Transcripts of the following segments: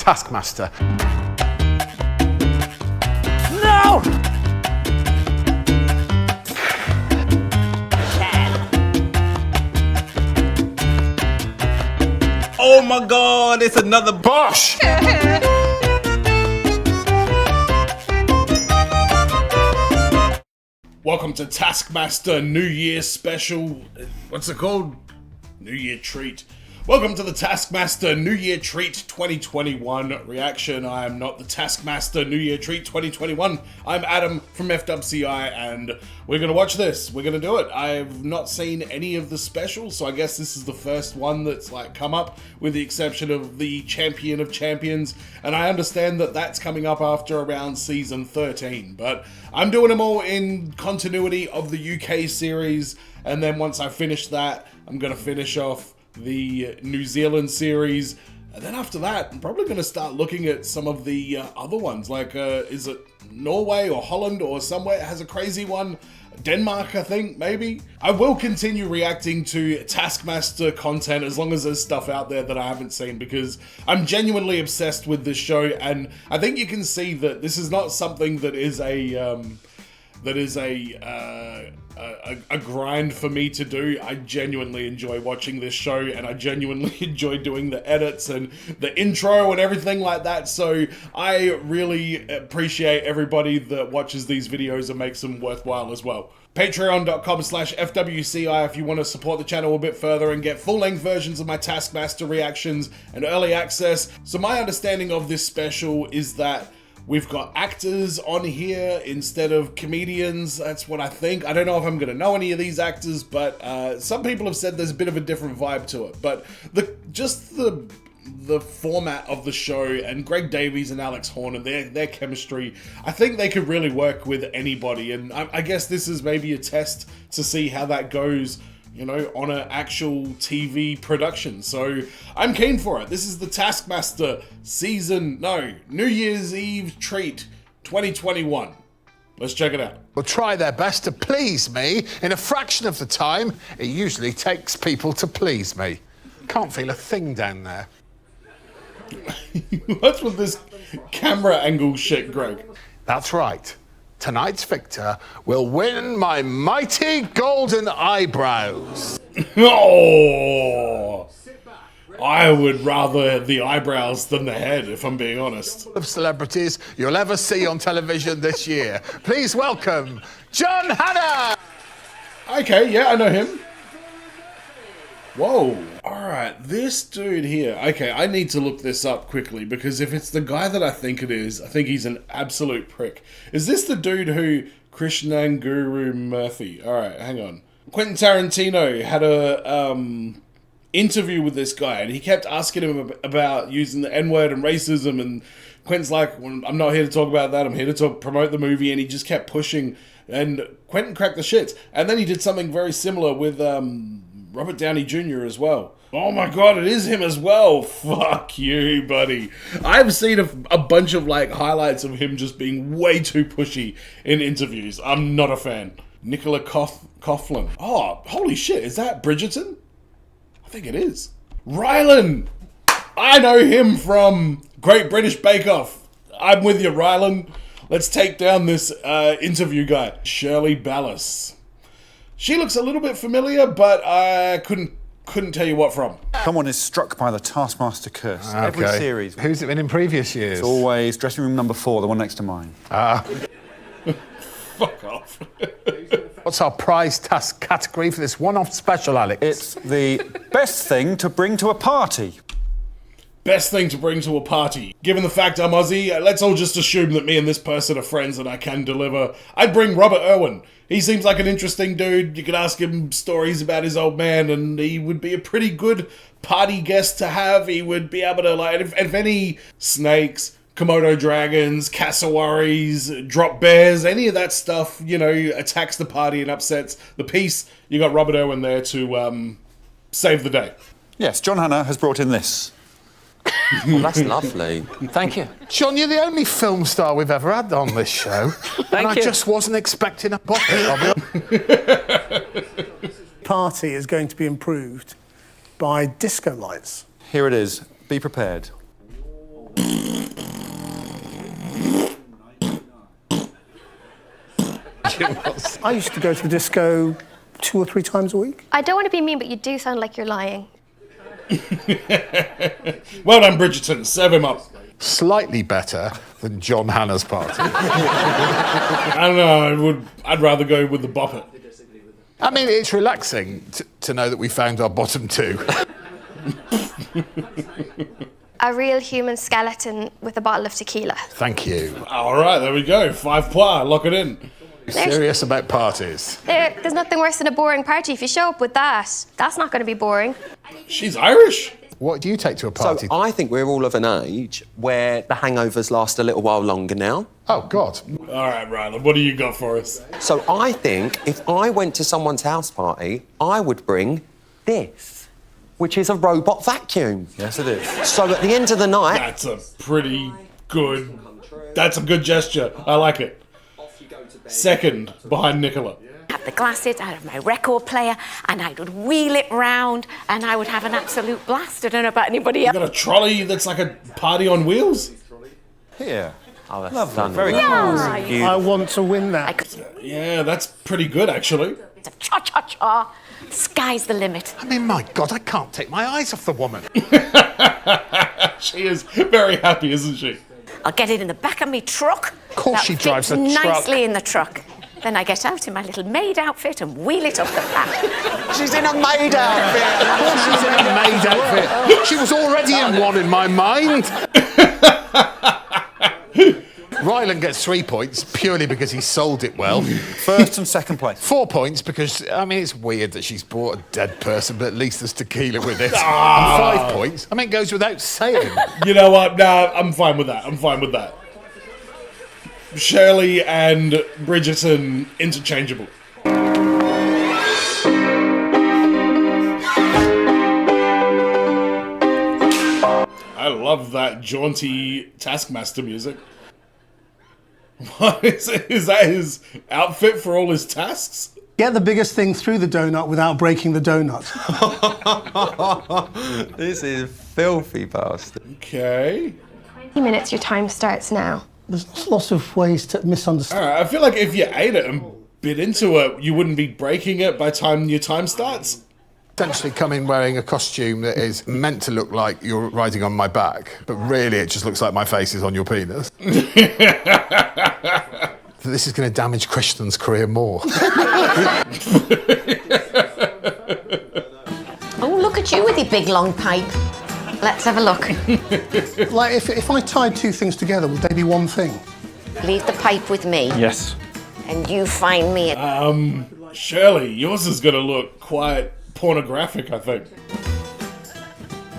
Taskmaster. No! Oh my God, it's another Bosch! Welcome to Taskmaster New Year Special. What's it called? New Year Treat. Welcome to the Taskmaster New Year Treat 2021 reaction. I am not the Taskmaster New Year Treat 2021. I'm Adam from FWCI and we're going to watch this. We're going to do it. I've not seen any of the specials, so I guess this is the first one that's like come up, with the exception of the Champion of Champions. And I understand that that's coming up after around season 13, but I'm doing them all in continuity of the UK series. And then once I finish that, I'm going to finish off the New Zealand series, and then after that I'm probably going to start looking at some of the other ones, like is it Norway or Holland or somewhere has a crazy one, Denmark I think, maybe. I will continue reacting to Taskmaster content as long as there's stuff out there that I haven't seen, because I'm genuinely obsessed with this show, and I think you can see that this is not something that is a grind for me to do. I genuinely enjoy watching this show, and I genuinely enjoy doing the edits and the intro and everything like that. So I really appreciate everybody that watches these videos and makes them worthwhile as well. Patreon.com/FWCI if you want to support the channel a bit further and get full-length versions of my Taskmaster reactions and early access. So my understanding of this special is that we've got actors on here instead of comedians. That's what I think. I don't know if I'm going to know any of these actors, but some people have said there's a bit of a different vibe to it. But the format of the show, and Greg Davies and Alex Horn and their chemistry, I think they could really work with anybody. And I guess this is maybe a test to see how that goes, you know, on an actual TV production. So I'm keen for it. This is the Taskmaster New Year's Eve Treat 2021. Let's check it out. Will try their best to please me in a fraction of the time it usually takes people to please me. Can't feel a thing down there. What's with this camera angle shit, Greg? That's right. Tonight's victor will win my mighty golden eyebrows. Oh, I would rather the eyebrows than the head, if I'm being honest. Of celebrities you'll ever see on television this year. Please welcome John Hannah. Okay, yeah, I know him. Whoa. Alright, this dude here. Okay, I need to look this up quickly, because if it's the guy that I think it is, I think he's an absolute prick. Is this the dude who... Krishnang Guru Murthy. Alright, hang on. Quentin Tarantino had a interview with this guy, and he kept asking him about using the N-word and racism, and Quentin's like, well, I'm not here to talk about that, I'm here to promote the movie, and he just kept pushing, and Quentin cracked the shit. And then he did something very similar with Robert Downey Jr. as well. Oh my God, it is him as well. Fuck you, buddy. I've seen a bunch of like highlights of him just being way too pushy in interviews. I'm not a fan. Nicola Coughlan. Oh, holy shit, is that Bridgerton? I think it is. RYLAND! I know him from Great British Bake Off. I'm with you, RYLAND. Let's take down this interview guy. Shirley Ballas. She looks a little bit familiar, but I couldn't tell you what from. Someone is struck by the Taskmaster curse. Okay. Every series. Who's it been in previous years? It's always dressing room number 4, the one next to mine. Fuck off. What's our prize task category for this one-off special, Alex? It's the best thing to bring to a party. Best thing to bring to a party. Given the fact I'm Aussie, let's all just assume that me and this person are friends and I can deliver. I'd bring Robert Irwin. He seems like an interesting dude. You could ask him stories about his old man and he would be a pretty good party guest to have. He would be able to, like, if any snakes, Komodo dragons, cassowaries, drop bears, any of that stuff, you know, attacks the party and upsets the peace, you got Robert Irwin there to save the day. Yes, John Hannah has brought in this. Well, that's lovely. Thank you. John, you're the only film star we've ever had on this show. Thank I you. just wasn't expecting a bucket of it. Party is going to be improved by disco lights. Here it is. Be prepared. think it was. I used to go to the disco 2 or 3 times a week. I don't want to be mean, but you do sound like you're lying. Well done, Bridgerton. Serve him up. Slightly better than John Hannah's party. I don't know. I'd rather go with the Bop It. I mean, it's relaxing to know that we found our bottom 2. A real human skeleton with a bottle of tequila. Thank you. All right, there we go. 5 pla. Lock it in. You serious about parties? There's nothing worse than a boring party. If you show up with that, that's not going to be boring. She's Irish. What do you take to a party? So I think we're all of an age where the hangovers last a little while longer now. Oh, God. All right, Ryland, what do you got for us? So I think if I went to someone's house party, I would bring this, which is a robot vacuum. Yes, it is. So at the end of the night... That's a pretty good... That's a good gesture. I like it. Second, behind Nicola. Have the glasses out of my record player and I would wheel it round and I would have an absolute blast. I don't know about anybody else. You got a trolley that's like a party on wheels? Here. Oh, that's Lovely. stunning. Very Yeah. I want to win that. Yeah, that's pretty good, actually. It's a cha-cha-cha. The sky's the limit. I mean, my God, I can't take my eyes off the woman. She is very happy, isn't she? I'll get it in the back of my truck. Of course she drives a truck. Nicely in the truck. Then I get out in my little maid outfit and wheel it up the back. She's in a maid outfit. Of course she's in a maid outfit. She was already in one in my mind. RYLAND gets 3 points purely because he sold it well. First and second place. 4 points because, I mean, it's weird that she's bought a dead person, but at least there's tequila with it. And 5 points. I mean, it goes without saying. You know what? Nah, I'm fine with that. I'm fine with that. Shirley and Bridgerton interchangeable. I love that jaunty Taskmaster music. What is it? Is that his outfit for all his tasks? Get the biggest thing through the donut without breaking the donut. This is filthy bastard. Okay. 20 minutes, your time starts now. There's lots of ways to misunderstand. Alright, I feel like if you ate it and bit into it, you wouldn't be breaking it by the time your time starts. Essentially come in wearing a costume that is meant to look like you're riding on my back, but really it just looks like my face is on your penis. This is going to damage Christian's career more. Oh, look at you with your big long pipe. Let's have a look. Like, if I tied 2 things together, would they be one thing? Leave the pipe with me. Yes. And you find me a... Shirley, yours is gonna look quite pornographic, I think.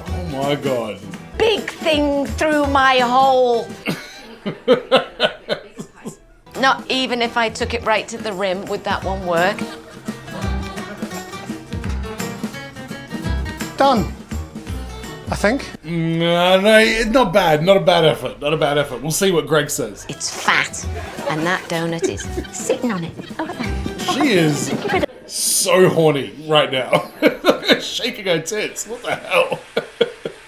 Oh my god. big thing through my hole. Not even if I took it right to the rim, would that one work? Done. I think. No, not bad. Not a bad effort. Not a bad effort. We'll see what Greg says. It's fat, and that donut is sitting on it. She is so horny right now. Shaking her tits. What the hell?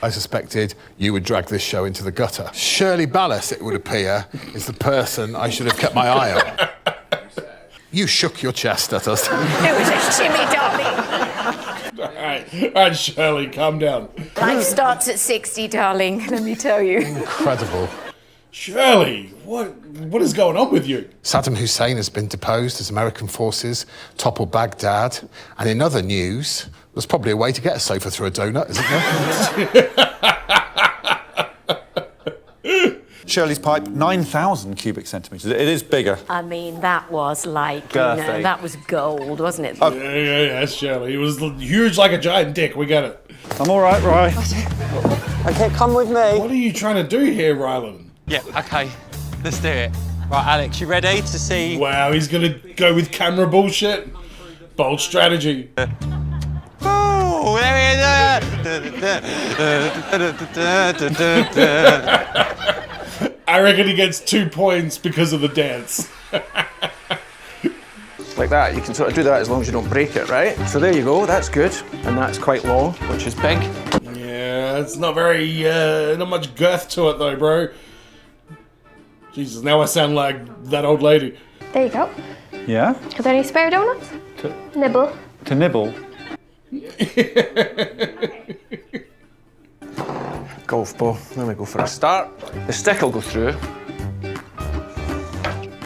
I suspected you would drag this show into the gutter. Shirley Ballas, it would appear, is the person I should have kept my eye on. You shook your chest at us. It was a shimmy, darling. All right, Shirley, calm down. Life starts at 60, darling, let me tell you. Incredible. Shirley, what is going on with you? Saddam Hussein has been deposed as American forces topple Baghdad. And in other news, there's probably a way to get a sofa through a donut, isn't there? Shirley's pipe, 9,000 cubic centimetres. It is bigger. I mean, that was like, Girthy. that was gold, wasn't it? Yeah, Shirley. It was huge like a giant dick. We get it. I'm all right, right. Okay, come with me. What are you trying to do here, RYLAND? Yeah, okay. Let's do it. Right, Alex, you ready to see? Wow, he's gonna go with camera bullshit. Bold strategy. Oh, there I reckon he gets 2 points because of the dance. Like that, you can sort of do that as long as you don't break it, right? So there you go, that's good. And that's quite long, which is big. Yeah, it's not very, not much girth to it though, bro. Jesus, now I sound like that old lady. There you go. Yeah? Are there any spare donuts? Nibble. To nibble. Golf ball. Let me go for a start. The stick will go through.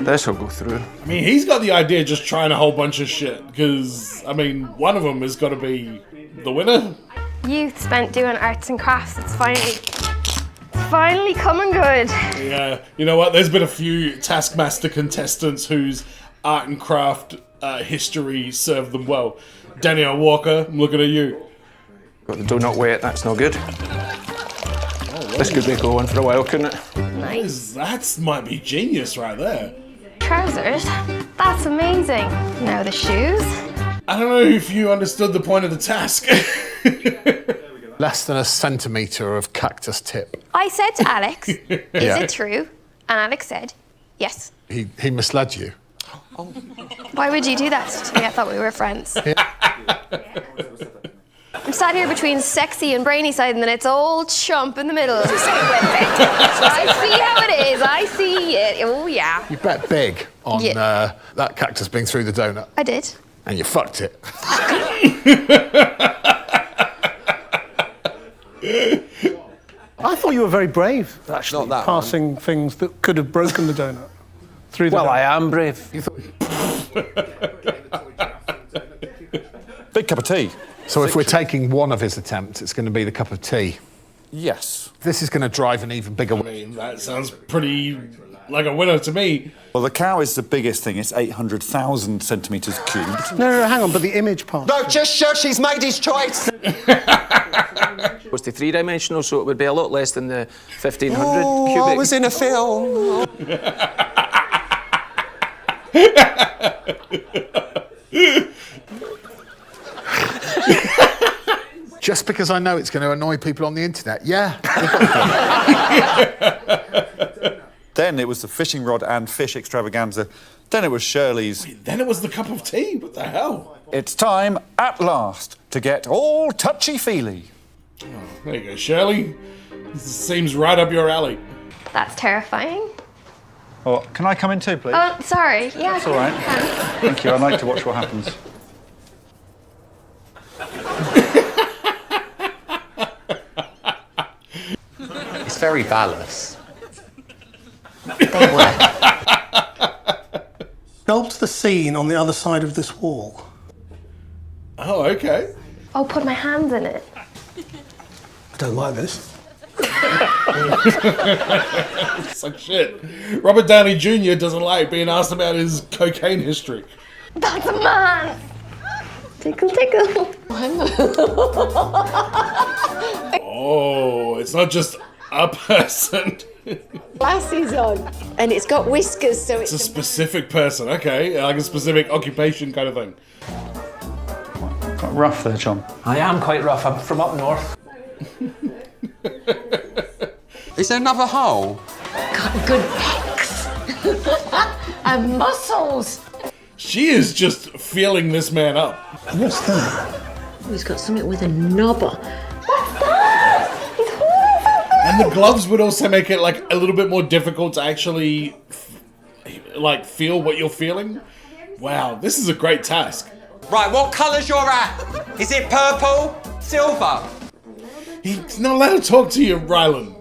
This will go through. I mean, he's got the idea of just trying a whole bunch of shit, because, I mean, one of them has got to be the winner. Youth spent doing arts and crafts. It's finally coming good. Yeah, you know what? There's been a few Taskmaster contestants whose art and craft history served them well. Danielle Walker, I'm looking at you. Got the donut weight, that's no good. This could be going for a while, couldn't it? Nice. That might be genius right there. Trousers? That's amazing. Now the shoes? I don't know if you understood the point of the task. Less than a centimetre of cactus tip. I said to Alex, is Yeah. it true? And Alex said, yes. He misled you. Why would you do that to me? I thought we were friends. I'm sat here between sexy and brainy side, and then it's old chump in the middle. I see how it is. I see it. Oh, yeah. You bet big on that cactus being through the donut. I did. And you fucked it. I thought you were very brave, actually, Not that passing things that could have broken the donut through the Well, donut. I am brave. Big cup of tea. So if we're taking one of his attempts, it's going to be the cup of tea. Yes. This is going to drive an even bigger... I mean, that sounds pretty like a winner to me. Well, the cow is the biggest thing. It's 800,000 centimetres cubed. No, hang on, but the image part. No, just shush, he's made his choice. Was the three-dimensional, so it would be a lot less than the 1,500 Oh, cubic. I was in a film. Just because I know it's going to annoy people on the internet, yeah. Then it was the fishing rod and fish extravaganza. Then it was Shirley's. Then it was the cup of tea. What the hell? It's time, at last, to get all touchy-feely. There you go, Shirley. This seems right up your alley. That's terrifying. Oh, can I come in too, please? Oh, sorry. Yeah. That's all right. Thank you. I'd like to watch what happens. It's very ballast. Sculpt the scene on the other side of this wall. Oh, okay. Oh, put my hands in it. I don't like this. It's like shit. Robert Downey Jr. doesn't like being asked about his cocaine history. That's a man. Tickle, tickle. Oh, it's not just a person. Glasses on, and it's got whiskers, so It's a specific person, okay, like a specific occupation kind of thing. Quite rough there, John. I am quite rough. I'm from up north. Is there another hole? got good pecs and muscles. She is just feeling this man up. What's that? Oh, he's got something with a knobber. And the gloves would also make it like a little bit more difficult to actually like feel what you're feeling. Wow, this is a great task. Right, what colour's your hat? Is it purple? Silver? He's not allowed to talk to you, Ryland.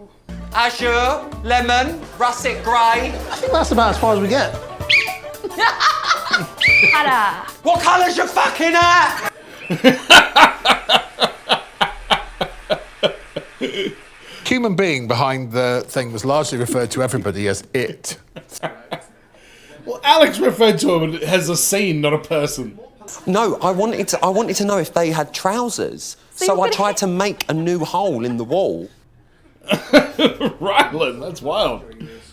Azure? Lemon? Russet grey? I think that's about as far as we get. Ta-da. What colour's your fucking hat? Human being behind the thing was largely referred to everybody as it. Well, Alex referred to him as a scene, not a person. No, I wanted to know if they had trousers. So I tried to make a new hole in the wall. Ryland, that's wild.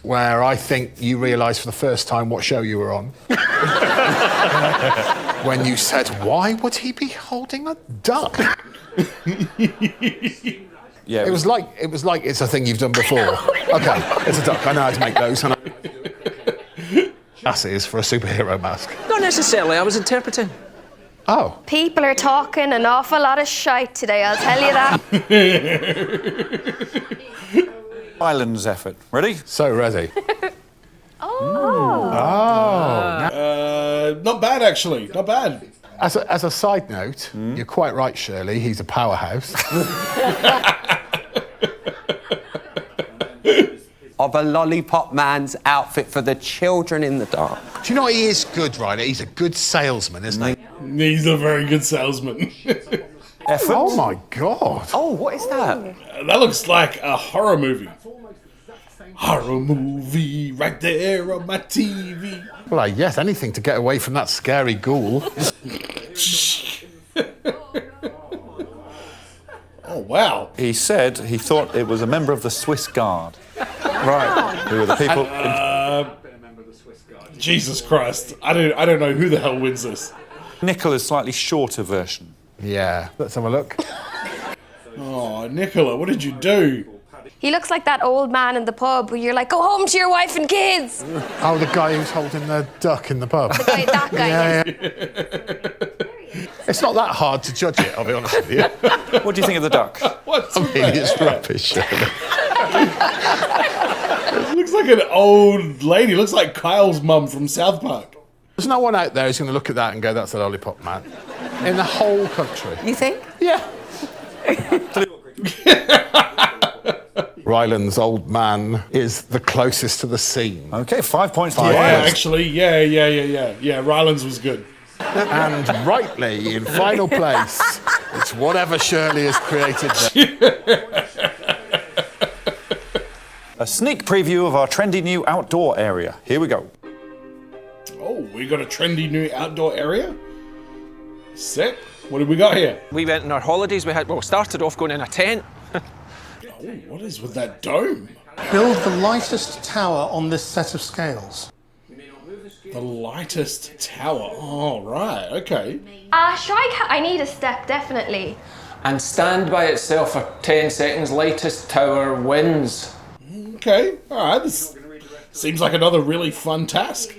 Where I think you realised for the first time what show you were on. When you said, why would he be holding a duck? Yeah, It was like it's a thing you've done before. Okay, it's a duck. I know how to make those. And glasses for a superhero mask. Not necessarily. I was interpreting. Oh. People are talking an awful lot of shite today, I'll tell you that. Island's effort. Ready? So ready. not bad, actually. Not bad. As a side note, you're quite right, Shirley. He's a powerhouse. Of a lollipop man's outfit for the children in the dark. Do you know what he is good, Ryder? He's a good salesman, isn't he? He's a very good salesman. Effort. Oh my God. Oh, what is that? That looks like a horror movie. Horror movie right there on my TV. Well, yes, anything to get away from that scary ghoul. Oh, wow. He said he thought it was a member of the Swiss Guard. Right. Who were the people... Jesus Christ. I don't know who the hell wins this. Nicola's slightly shorter version. Yeah, let's have a look. Oh, Nicola, what did you do? He looks like that old man in the pub where you're like, go home to your wife and kids. Oh, the guy who's holding the duck in the pub. That guy. Yeah. It's not that hard to judge it, I'll be honest with you. What do you think of the duck? What's I mean, it's rubbish. It looks like an old lady. It looks like Kyle's mum from South Park. There's no one out there who's going to look at that and go, that's a lollipop man. In the whole country. You think? Yeah. Ryland's old man is the closest to the scene. Okay, 5 points for Yeah, Ryland. actually, yeah. Yeah, Ryland's was good. And rightly, in final place, it's whatever Shirley has created there. A sneak preview of our trendy new outdoor area. Here we go. Oh, we got a trendy new outdoor area? Sick. What have we got here? We went on our holidays. We started off going in a tent. Oh, what is with that dome? Build the lightest tower on this set of scales. The lightest tower. Oh, right, okay. I need a step, definitely. And stand by itself for 10 seconds. Lightest tower wins. Okay, all right. This seems like another really fun task.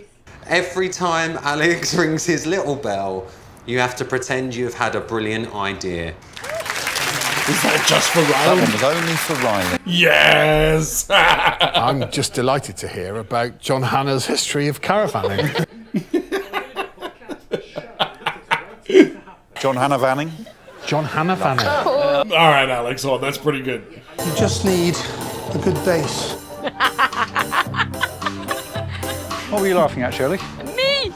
Every time Alex rings his little bell, you have to pretend you've had a brilliant idea. Is that just for That Ryland? one was only for Ryland. Yes! I'm just delighted to hear about John Hannah's history of caravanning. John Hannah Vanning. John Hannah Vanning. All right, Alex. Oh, that's pretty good. You just need a good base. What were you laughing at, Shirley? Me!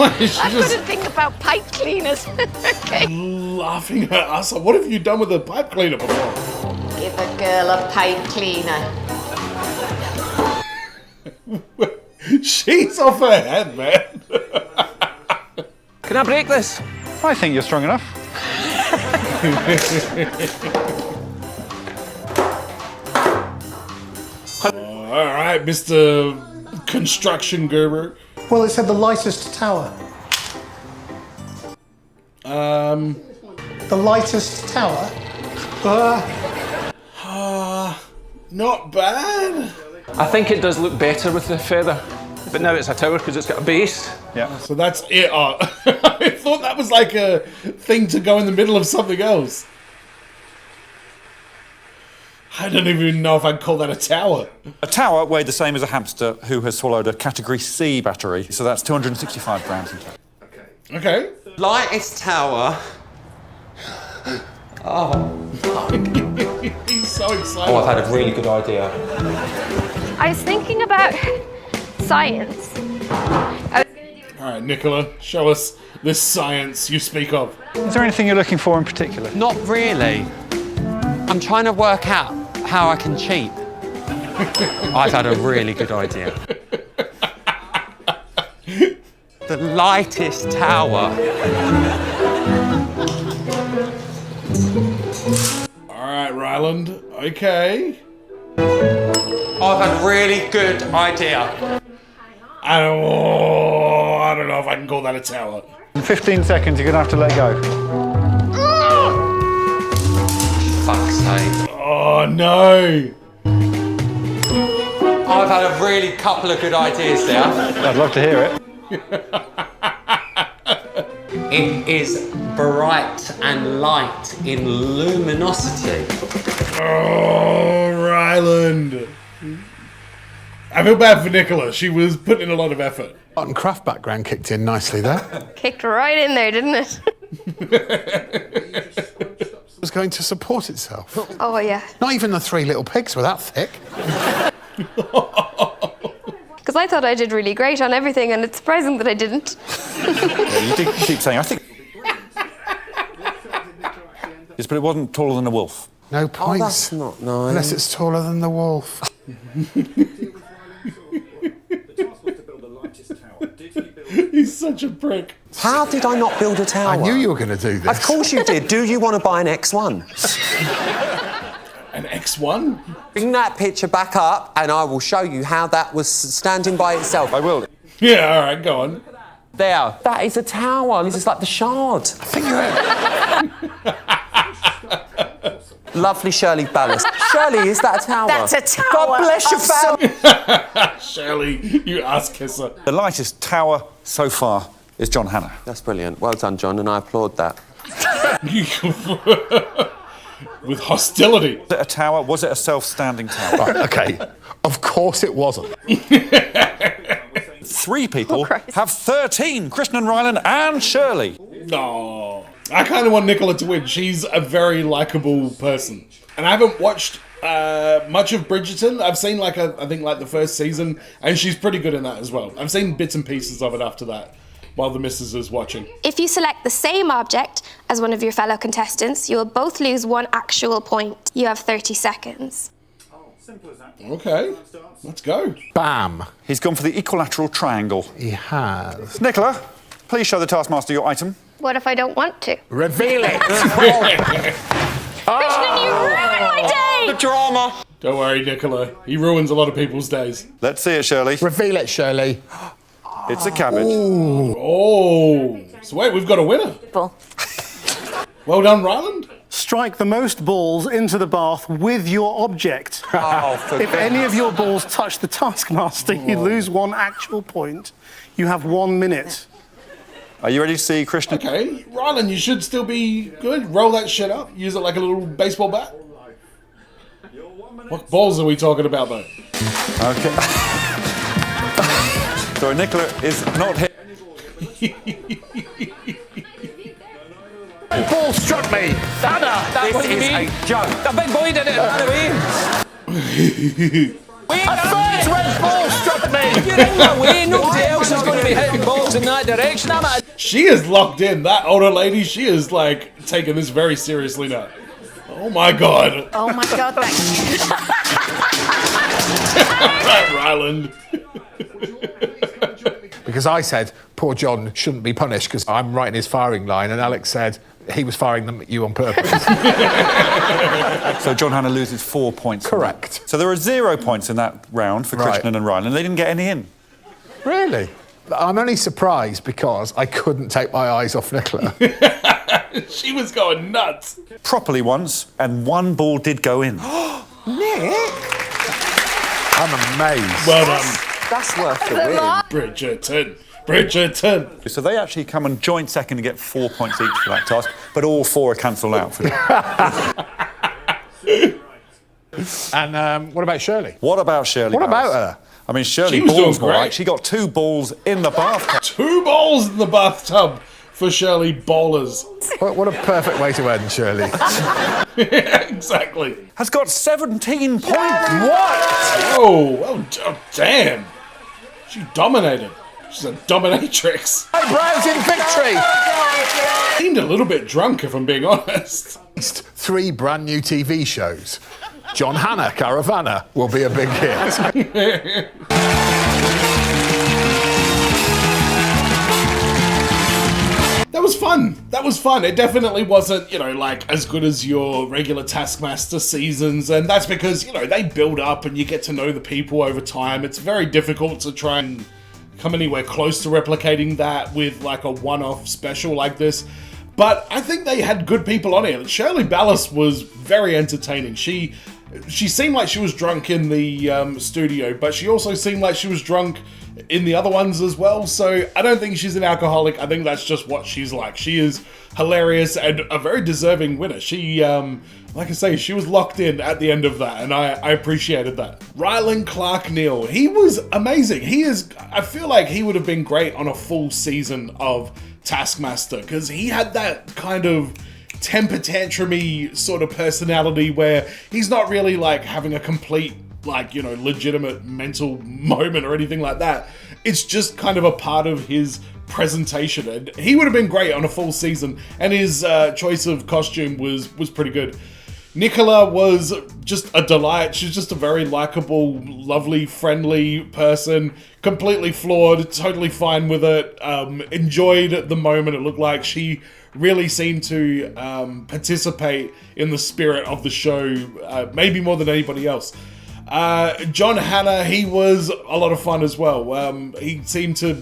I couldn't think about pipe cleaners. Okay. Laughing at us. What have you done with a pipe cleaner before? Give a girl a pipe cleaner. She's off her head, man. Can I break this? I think you're strong enough. All right, Mr. Construction Guru. Well, it said the lightest tower. The lightest tower? Not bad. I think it does look better with the feather. But now it's a tower because it's got a base. Yeah. So that's it. I thought that was like a thing to go in the middle of something else. I don't even know if I'd call that a tower. A tower weighed the same as a hamster who has swallowed a Category C battery, so that's 265 grams in total. Okay. Lightest tower. He's so excited. Oh, I've had a really good idea. I was thinking about science. All right, Nicola, show us this science you speak of. Is there anything you're looking for in particular? Not really. I'm trying to work out how I can cheat. I've had a really good idea. The lightest tower. All right, Ryland. Okay. I've had a really good idea. I don't know if I can call that a tower. In 15 seconds, you're going to have to let go. Fuck's sake. Oh, no. I've had a really couple of good ideas there. I'd love to hear it. It is bright and light in luminosity. Oh, Ryland. I feel bad for Nicola. She was putting in a lot of effort. Art and craft background kicked in nicely there. Kicked right in there, didn't it? It was going to support itself. Oh, yeah. Not even the three little pigs were that thick. Because I thought I did really great on everything, and it's surprising that I didn't. Yeah, you did keep saying, I think... Yes, but it wasn't taller than a wolf. No points. Oh, that's not nice. Unless it's taller than the wolf. He's such a prick. How did I not build a tower? I knew you were going to do this. Of course you did. Do you want to buy an X1? An X1? Bring that picture back up and I will show you how that was standing by itself. I will. Yeah, all right, go on. There. That is a tower. This is like the Shard. I think you're... Lovely Shirley Ballas. Shirley, is that a tower? That's a tower. God bless your family. Shirley, you ass kisser. The lightest tower so far is John Hannah. That's brilliant. Well done, John, and I applaud that. With hostility. Was it a tower? Was it a self-standing tower? Right, OK. Of course it wasn't. 3 people have 13. Krishnan and Ryland and Shirley. No. I kind of want Nicola to win. She's a very likeable person. And I haven't watched much of Bridgerton. I've seen I think the first season, and she's pretty good in that as well. I've seen bits and pieces of it after that, while the missus is watching. If you select the same object as one of your fellow contestants, you will both lose 1 actual point. You have 30 seconds. Okay, let's go. Bam. He's gone for the equilateral triangle. He has. Nicola, please show the Taskmaster your item. What if I don't want to? Reveal it. Krishnan, you ruined my day! The drama. Don't worry, Nicola. He ruins a lot of people's days. Let's see it, Shirley. Reveal it, Shirley. It's a cabbage. Oh, so wait, we've got a winner. Well done, Ryland. Strike the most balls into the bath with your object. If any of your balls touch the Taskmaster, you lose 1 actual point. You have 1 minute. Are you ready to see Krishnan? Okay, Ryland, you should still be good. Roll that shit up. Use it like a little baseball bat. What balls are we talking about, though? Okay. So Nicola is not hit. Ball struck me. That's what you mean? A joke. The big boy did it, by the way. A first red ball struck me. You're in my way. Nobody else is going to be hitting balls in that direction. She is locked in. That older lady, she is taking this very seriously now. Oh my god. Oh my god, Right, Ryland. Because I said poor John shouldn't be punished because I'm right in his firing line, and Alex said he was firing them at you on purpose. So John Hannah loses 4 points. Correct. So there are 0 points in that round for Right. Krishnan and Ryland. They didn't get any in. Really? I'm only surprised because I couldn't take my eyes off Nicola. She was going nuts. Properly once, and 1 ball did go in. Nick? I'm amazed. Well done. That's worth the win. Bridgerton. So they actually come and join second and get 4 points each for that task, but all 4 are cancelled out for them. And what about Shirley? What about Shirley? What about Ballas? her? I mean, Shirley She was doing balls more great. right. She got 2 balls in the bathtub. 2 balls in the bathtub for Shirley Ballers. What a perfect way to end, Shirley. Exactly. Has got 17 points. What? Oh, damn. She dominated. She's a dominatrix. Eyebrows in victory. Seemed a little bit drunk, if I'm being honest. 3 brand new TV shows. John Hannah, Caravana will be a big hit. That was fun. That was fun. It definitely wasn't, as good as your regular Taskmaster seasons, and that's because, they build up and you get to know the people over time. It's very difficult to try and come anywhere close to replicating that with, a one-off special like this. But I think they had good people on here. Shirley Ballas was very entertaining. She she seemed like she was drunk in the studio, but she also seemed like she was drunk in the other ones as well. So I don't think she's an alcoholic. I think that's just what she's like. She is hilarious and a very deserving winner. She, like I say, she was locked in at the end of that, and I appreciated that. Ryland Clark Neal, he was amazing. I feel like he would have been great on a full season of Taskmaster, because he had that kind of temper tantrum-y sort of personality where he's not really like having a complete, like, you know, legitimate mental moment or anything like that. It's just kind of a part of his presentation, and he would have been great on a full season, and his choice of costume was pretty good. Nicola was just a delight. She's just a very likable, lovely, friendly person, completely flawed, totally fine with it, enjoyed the moment. It looked like she really seemed to participate in the spirit of the show, maybe more than anybody else. John Hannah, he was a lot of fun as well. He seemed to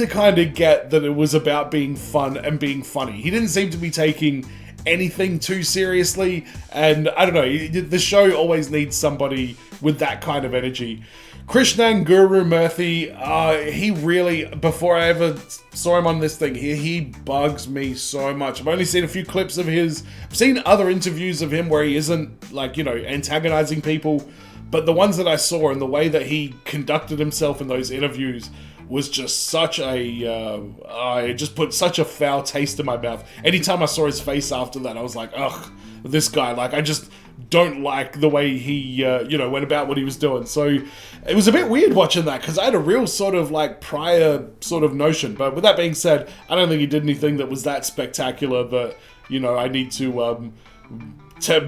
kind of get that it was about being fun and being funny. He didn't seem to be taking anything too seriously, and I don't know, the show always needs somebody with that kind of energy. Krishnan Guru Murthy, he really, before I ever saw him on this thing, he bugs me so much. I've only seen a few clips of his. I've seen other interviews of him where he isn't, like, you know, antagonizing people, but the ones that I saw and the way that he conducted himself in those interviews was just such a, it just put such a foul taste in my mouth. Anytime I saw his face after that, I was like, ugh, this guy, like, I just don't like the way he, you know, went about what he was doing. So it was a bit weird watching that, because I had a real sort of like prior sort of notion. But with that being said, I don't think he did anything that was that spectacular that, you know, I need to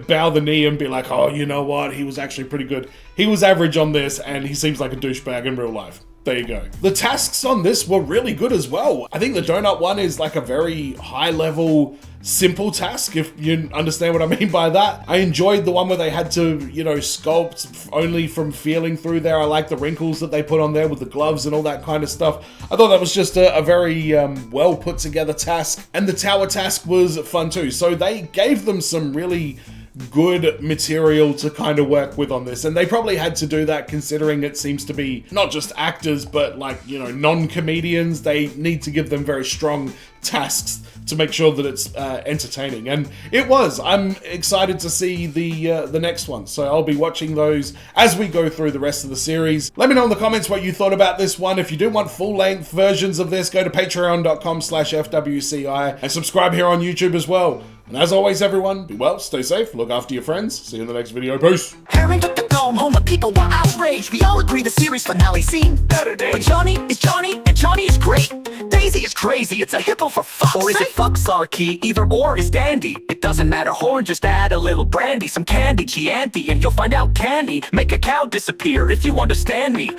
bow the knee and be like, oh, you know what, he was actually pretty good. He was average on this, and he seems like a douchebag in real life. There you go. The tasks on this were really good as well. I think the donut one is like a very high level, simple task, if you understand what I mean by that. I enjoyed the one where they had to, you know, sculpt only from feeling through there. I like the wrinkles that they put on there with the gloves and all that kind of stuff. I thought that was just a very well put together task. And the tower task was fun too. So they gave them some really good material to kind of work with on this, and they probably had to do that considering it seems to be not just actors but, like, you know, non-comedians. They need to give them very strong tasks to make sure that it's entertaining, and it was. I'm excited to see the next one, so I'll be watching those as we go through the rest of the series. Let me know in the comments what you thought about this one. If you do want full-length versions of this, go to patreon.com/FWCI and subscribe here on YouTube as well. And as always, everyone, be well, stay safe, look after your friends. See you in the next video. Peace. Harry took the dome home, the people were outraged. We all agree the series finale seemed better days. But Johnny is Johnny, and Johnny is great. Daisy is crazy, it's a hippo for fuck's sake. Or is it fucks are key? Either or is dandy. It doesn't matter, horn, just add a little brandy, some candy, Chianti, and you'll find out candy make a cow disappear if you understand me.